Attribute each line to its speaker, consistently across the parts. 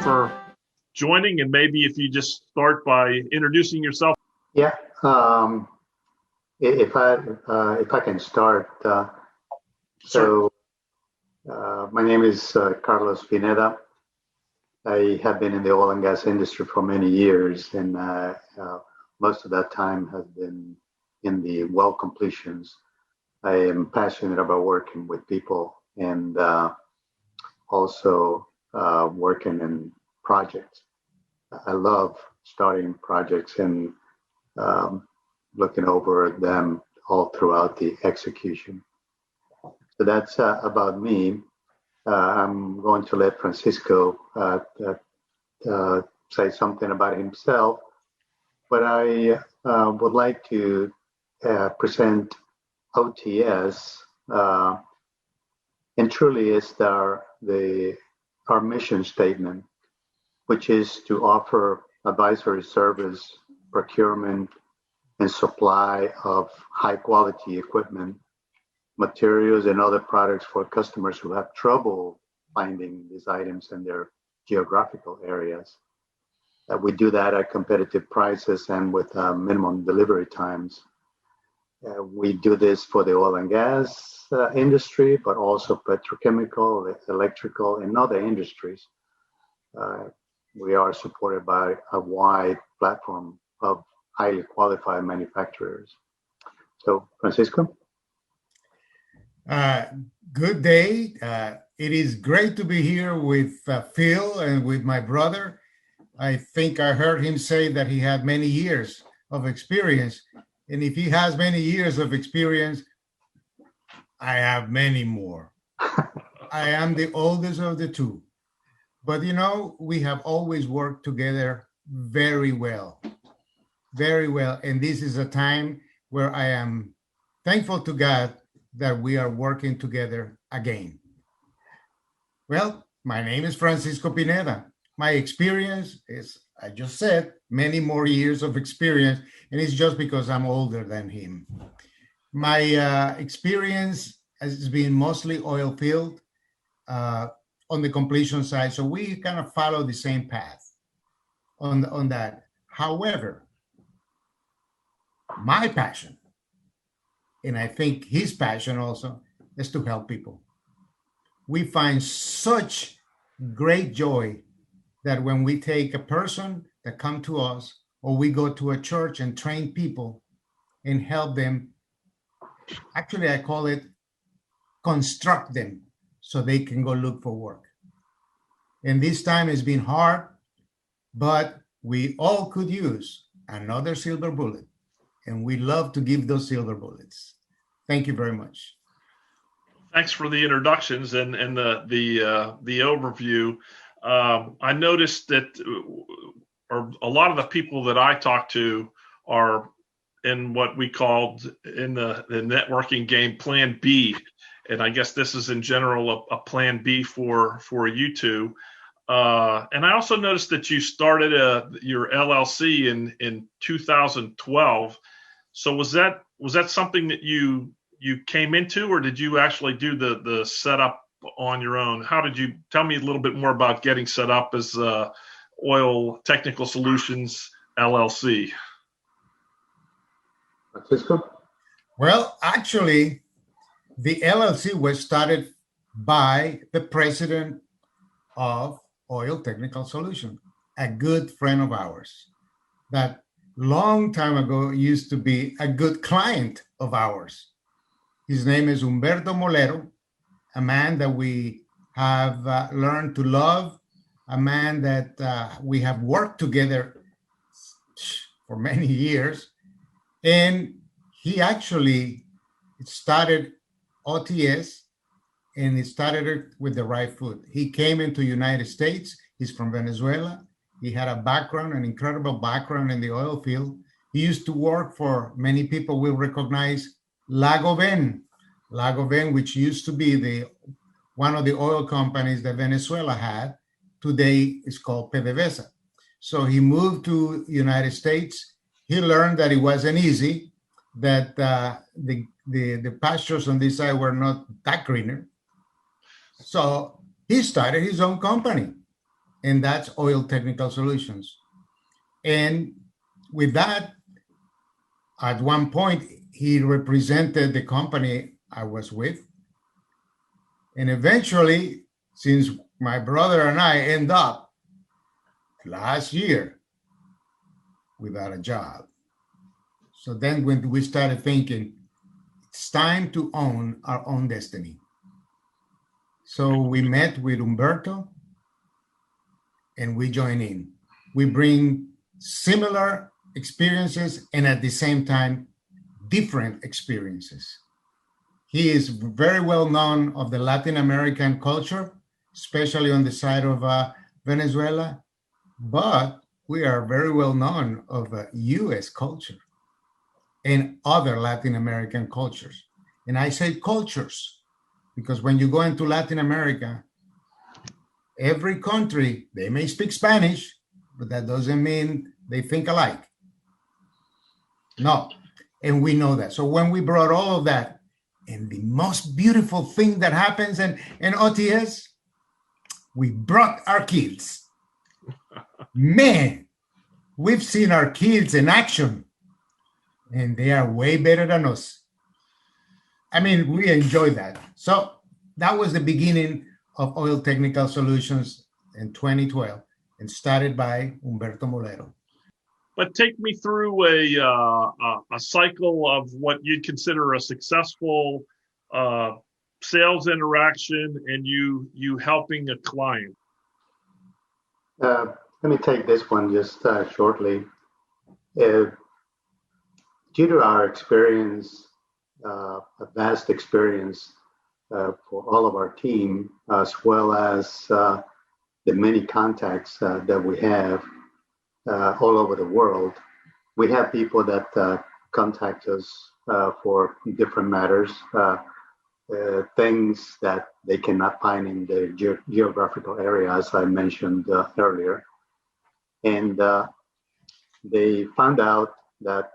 Speaker 1: for joining, and maybe if you just start by introducing yourself.
Speaker 2: Yeah, if I can start. My name is Carlos Pineda. I have been in the oil and gas industry for many years, and most of that time has been in the well completions. I am passionate about working with people and also working in projects. I love starting projects and looking over them all throughout the execution. So that's about me. I'm going to let Francisco say something about himself, but I would like to present OTS, and truly is our mission statement, which is to offer advisory service, procurement, and supply of high quality equipment, materials, and other products for customers who have trouble finding these items in their geographical areas. We do that at competitive prices and with minimum delivery times. We do this for the oil and gas industry, but also petrochemical, electrical, and other industries. We are supported by a wide platform of highly qualified manufacturers. So, Francisco?
Speaker 3: Good day. It is great to be here with Phil and with my brother. I think I heard him say that he had many years of experience. And if he has many years of experience, I have many more. I am the oldest of the two. But, you know, we have always worked together very well. Very well. And this is a time where I am thankful to God that we are working together again. Well, my name is Francisco Pineda. My experience is, I just said, many more years of experience, and it's just because I'm older than him. My experience has been mostly oil field on the completion side, so we kind of follow the same path on that. However, my passion, and I think his passion also, is to help people. We find such great joy that when we take a person that come to us, or we go to a church and train people and help them, actually I call it construct them so they can go look for work. And this time has been hard, but we all could use another silver bullet. And we love to give those silver bullets. Thank you very much.
Speaker 1: Thanks for the introductions and the overview. I noticed that a lot of the people that I talk to are in what we called in the networking game Plan B, and I guess this is in general a Plan B for you two. And I also noticed that you started your LLC in 2012. So was that something that you came into, or did you actually do the setup on your own? How did you tell me a little bit more about getting set up as Oil Technical Solutions LLC?
Speaker 2: Francisco?
Speaker 3: Well, actually, the LLC was started by the president of Oil Technical Solutions, a good friend of ours that long time ago used to be a good client of ours. His name is Humberto Molero, a man that we have learned to love, a man that we have worked together for many years. And he actually started OTS, and he started it with the right foot. He came into the United States. He's from Venezuela. He had a background, an incredible background in the oil field. He used to work for, many people will recognize, Lagoven, which used to be one of the oil companies that Venezuela had. Today is called PDVSA. So he moved to the United States. He learned that it wasn't easy, that the pastures on this side were not that greener. So he started his own company. and that's Oil Technical Solutions. And with that, at one point, he represented the company I was with. And eventually, since my brother and I end up last year without a job. So then when we started thinking, it's time to own our own destiny. So we met with Humberto and we join in. We bring similar experiences and at the same time, different experiences. He is very well known of the Latin American culture, especially on the side of Venezuela, but we are very well known of US culture and other Latin American cultures. And I say cultures because when you go into Latin America, every country, they may speak Spanish, but that doesn't mean they think alike. No, and we know that. So when we brought all of that, and the most beautiful thing that happens in OTS, we brought our kids. Man, we've seen our kids in action, and they are way better than us. I mean, we enjoy that. So that was the beginning of Oil Technical Solutions in 2012 and started by Humberto Molero.
Speaker 1: But take me through a cycle of what you'd consider a successful sales interaction and you helping a client.
Speaker 2: Let me take this one just shortly. Due to our experience, a vast experience for all of our team, as well as the many contacts that we have all over the world, we have people that contact us for different matters, things that they cannot find in the geographical area, as I mentioned earlier. And they found out that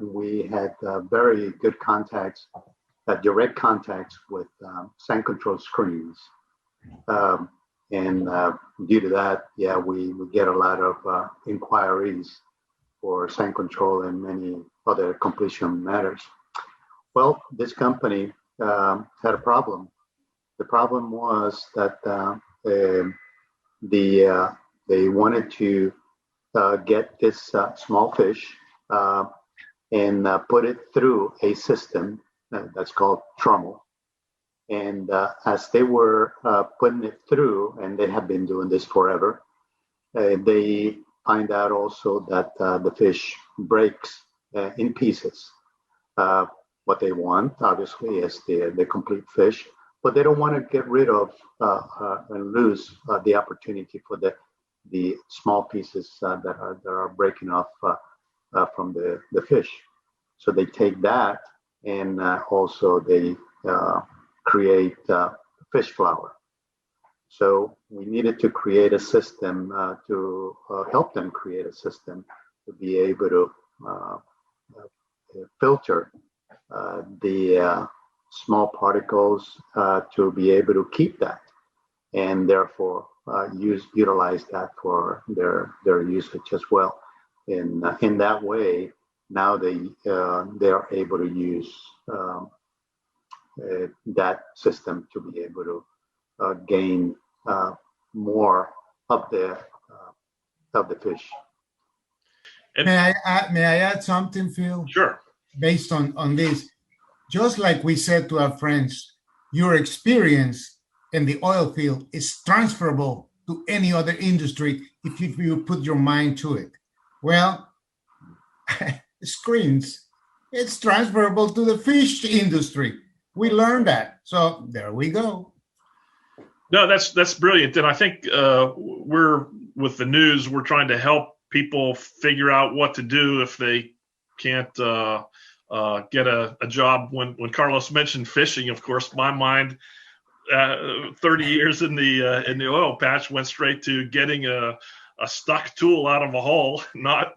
Speaker 2: we had very good contacts, direct contacts with sand control screens. And due to that, yeah, we get a lot of inquiries for sand control and many other completion matters. Well, this company had a problem. The problem was that they wanted to get this small fish and put it through a system that's called trommel. And as they were putting it through, and they have been doing this forever, they find out also that the fish breaks in pieces. What they want, obviously, is the complete fish, but they don't want to get rid of and lose the opportunity for the small pieces that are breaking off from the fish. So they take that and also they create fish flour. So we needed to create a system to help them create a system to be able to filter the small particles to be able to keep that, and therefore utilize that for their usage as well. In that way, now they are able to use that system to be able to gain more of the fish.
Speaker 3: May I add something, Phil?
Speaker 1: Sure.
Speaker 3: Based on this, just like we said to our friends, your experience in the oil field is transferable to any other industry if you put your mind to it. Well, screens, it's transferable to the fish industry. We learned that. So there we go.
Speaker 1: No, that's brilliant. And I think we're with the news, we're trying to help people figure out what to do if they can't get a job. When Carlos mentioned fishing, of course, my mind 30 years in the oil patch went straight to getting a a stuck tool out of a hole, not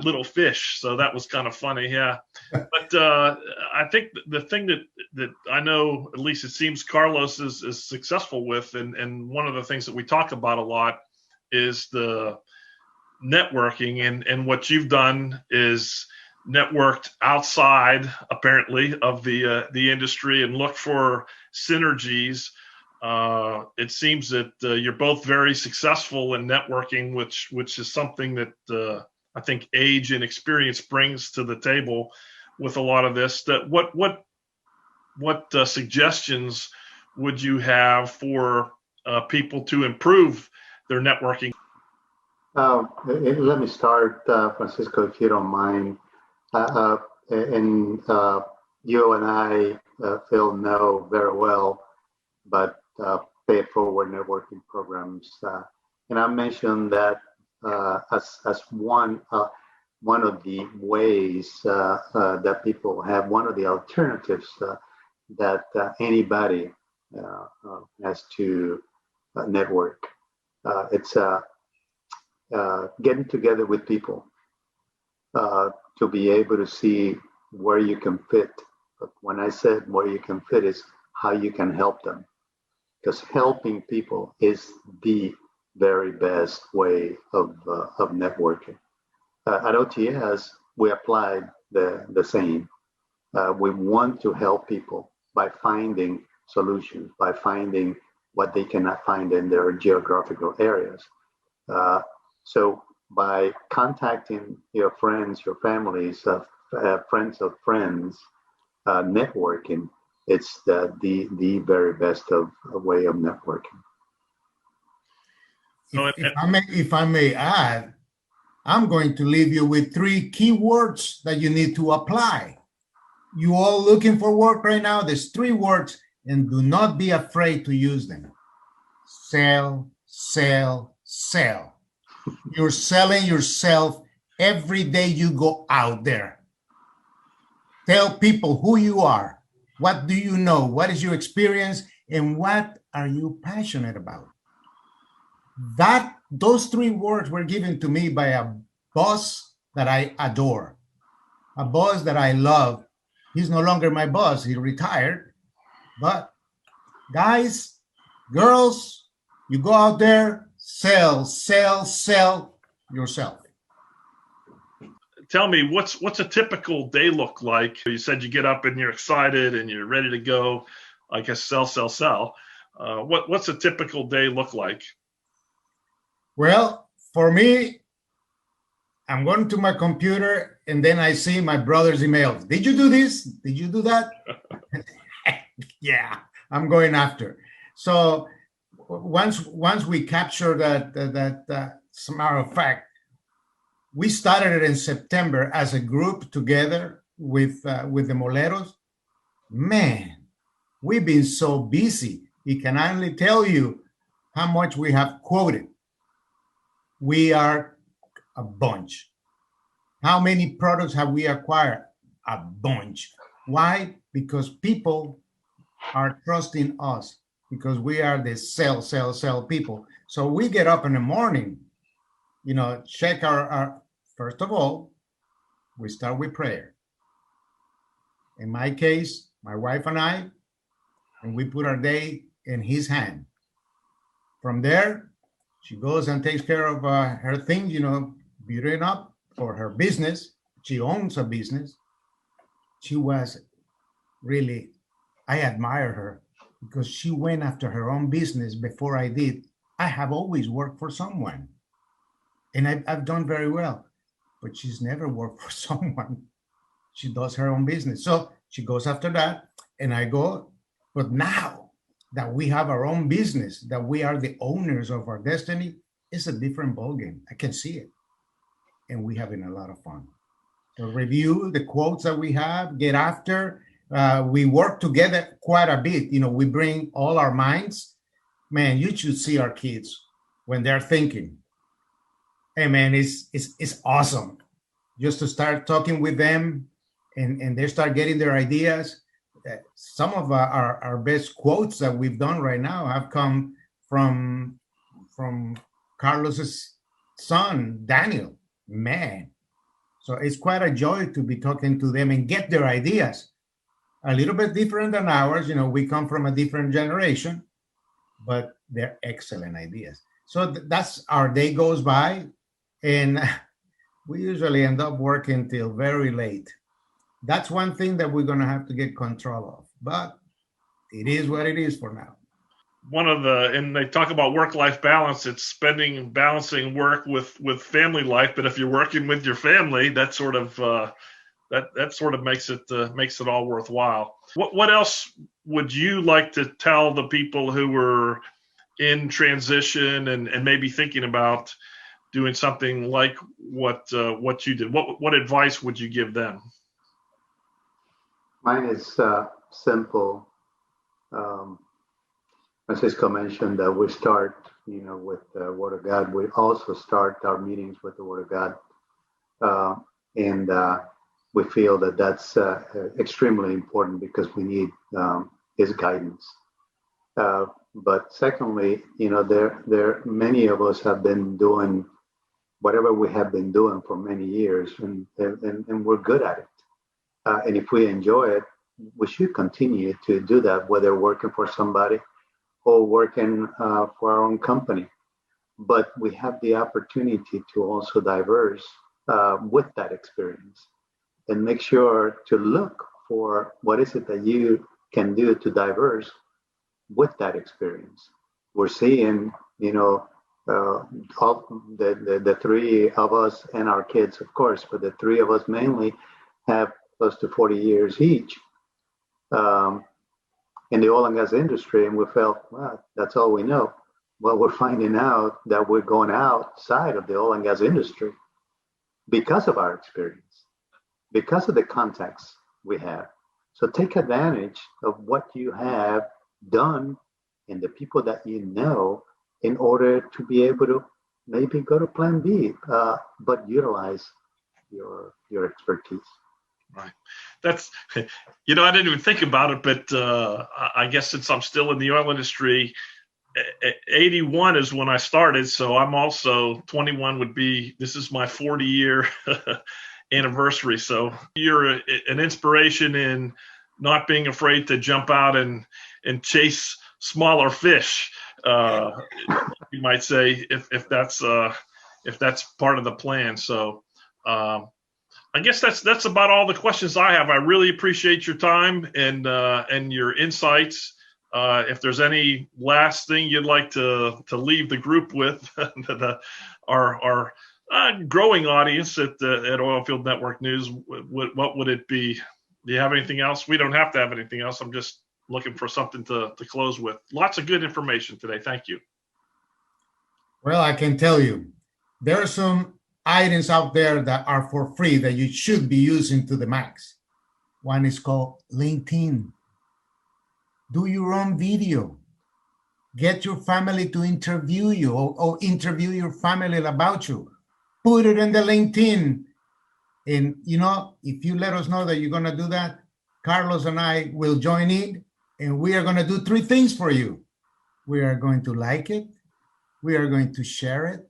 Speaker 1: little fish. So that was kind of funny, yeah. But I think the thing that I know, at least it seems Carlos is successful with, and one of the things that we talk about a lot is the networking, and what you've done is networked outside, apparently, of the industry and looked for synergies. It seems that you're both very successful in networking, which is something that I think age and experience brings to the table with a lot of this. That what suggestions would you have for people to improve their networking?
Speaker 2: Let me start, Francisco, if you don't mind. And you and I, Phil, know very well, but pay it forward networking programs. And I mentioned that as one of the ways that people have, one of the alternatives that anybody has to network. It's getting together with people to be able to see where you can fit. But when I said where you can fit is how you can help them. Because helping people is the very best way of networking. At OTS, we applied the same. We want to help people by finding solutions, by finding what they cannot find in their geographical areas. So by contacting your friends, your families, friends of friends, networking, it's the very best of way of networking.
Speaker 3: If I may add, I'm going to leave you with 3 key words that you need to apply. You all looking for work right now? There's 3 words, and do not be afraid to use them. Sell, sell, sell. You're selling yourself every day you go out there. Tell people who you are. What do you know? What is your experience? And what are you passionate about? Those 3 words were given to me by a boss that I adore, a boss that I love. He's no longer my boss. He retired. But guys, girls, you go out there, sell, sell, sell yourself.
Speaker 1: Tell me, what's a typical day look like? You said you get up and you're excited and you're ready to go. I guess sell, sell, sell. What's a typical day look like?
Speaker 3: Well, for me, I'm going to my computer and then I see my brother's emails. Did you do this? Did you do that? Yeah, I'm going after. So once we capture that, as a matter of fact, we started it in September as a group together with the Moleros. Man, we've been so busy. We can only tell you how much we have quoted. We are a bunch. How many products have we acquired? A bunch. Why? Because people are trusting us, because we are the sell people. So we get up in the morning, check our first of all, we start with prayer. In my case, my wife and I, and we put our day in his hand. From there, she goes and takes care of her things, building up for her business. She owns a business. She was really, I admire her because she went after her own business before I did. I have always worked for someone, and I've done very well, but she's never worked for someone. She does her own business. So she goes after that, and I go. But now that we have our own business, that we are the owners of our destiny, it's a different ballgame. I can see it. And we're having a lot of fun. So review the quotes that we have, get after. We work together quite a bit. We bring all our minds. Man, you should see our kids when they're thinking. Hey, man, it's awesome just to start talking with them and they start getting their ideas. Some of our best quotes that we've done right now have come from Carlos's son, Daniel. Man. So it's quite a joy to be talking to them and get their ideas. A little bit different than ours. We come from a different generation, but they're excellent ideas. So that's our day goes by, and we usually end up working till very late. That's one thing that we're going to have to get control of, but it is what it is for now.
Speaker 1: And they talk about work-life balance, it's balancing work with family life. But if you're working with your family, that sort of makes it all worthwhile. What else would you like to tell the people who were in transition and maybe thinking about doing something like what you did? What advice would you give them?
Speaker 2: Mine is simple. Francisco mentioned that we start, with the Word of God. We also start our meetings with the Word of God, and we feel that that's extremely important because we need His guidance. But secondly, there many of us have been doing whatever we have been doing for many years, and we're good at it. And if we enjoy it, we should continue to do that, whether working for somebody or working for our own company. But we have the opportunity to also diverse with that experience and make sure to look for what is it that you can do to diverse with that experience. We're seeing, all the three of us and our kids, of course, but the three of us mainly have close to 40 years each. In the oil and gas industry, and we felt, well, that's all we know. Well, we're finding out that we're going outside of the oil and gas industry because of our experience, because of the contacts we have. So take advantage of what you have done and the people that you know in order to be able to maybe go to plan B, but utilize your expertise.
Speaker 1: Right. That's, I didn't even think about it, but I guess since I'm still in the oil industry, 81 is when I started. So I'm also 21 this is my 40-year anniversary. So you're an inspiration in not being afraid to jump out and chase smaller fish. You might say if that's part of the plan. So, I guess that's about all the questions I have. I really appreciate your time and your insights. If there's any last thing you'd like to leave the group with, our growing audience at Oilfield Network News, what would it be? Do you have anything else? We don't have to have anything else. I'm just looking for something to close with. Lots of good information today. Thank you.
Speaker 3: Well, I can tell you, there are some items out there that are for free that you should be using to the max. One is called LinkedIn. Do your own video. Get your family to interview you or interview your family about you. Put it in the LinkedIn. And, if you let us know that you're going to do that, Carlos and I will join in, and we are going to do three things for you. We are going to like it. We are going to share it.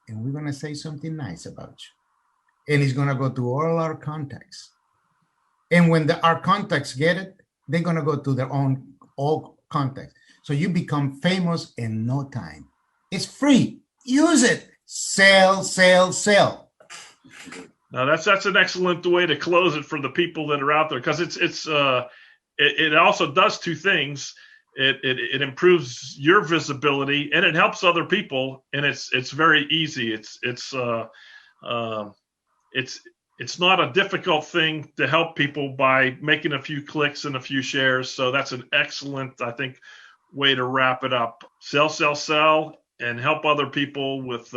Speaker 3: And we're going to say something nice about you. And it's going to go to all our contacts. And when our contacts get it, they're going to go to their own all contacts. So you become famous in no time. It's free. Use it. Sell, sell, sell.
Speaker 1: Now that's an excellent way to close it for the people that are out there, because it also does two things. It improves your visibility and it helps other people, and it's very easy. It's not a difficult thing to help people by making a few clicks and a few shares. So that's an excellent, I think, way to wrap it up. Sell, sell, sell, and help other people with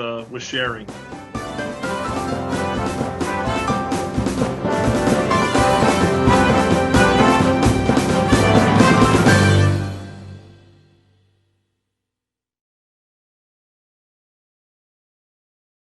Speaker 1: sharing.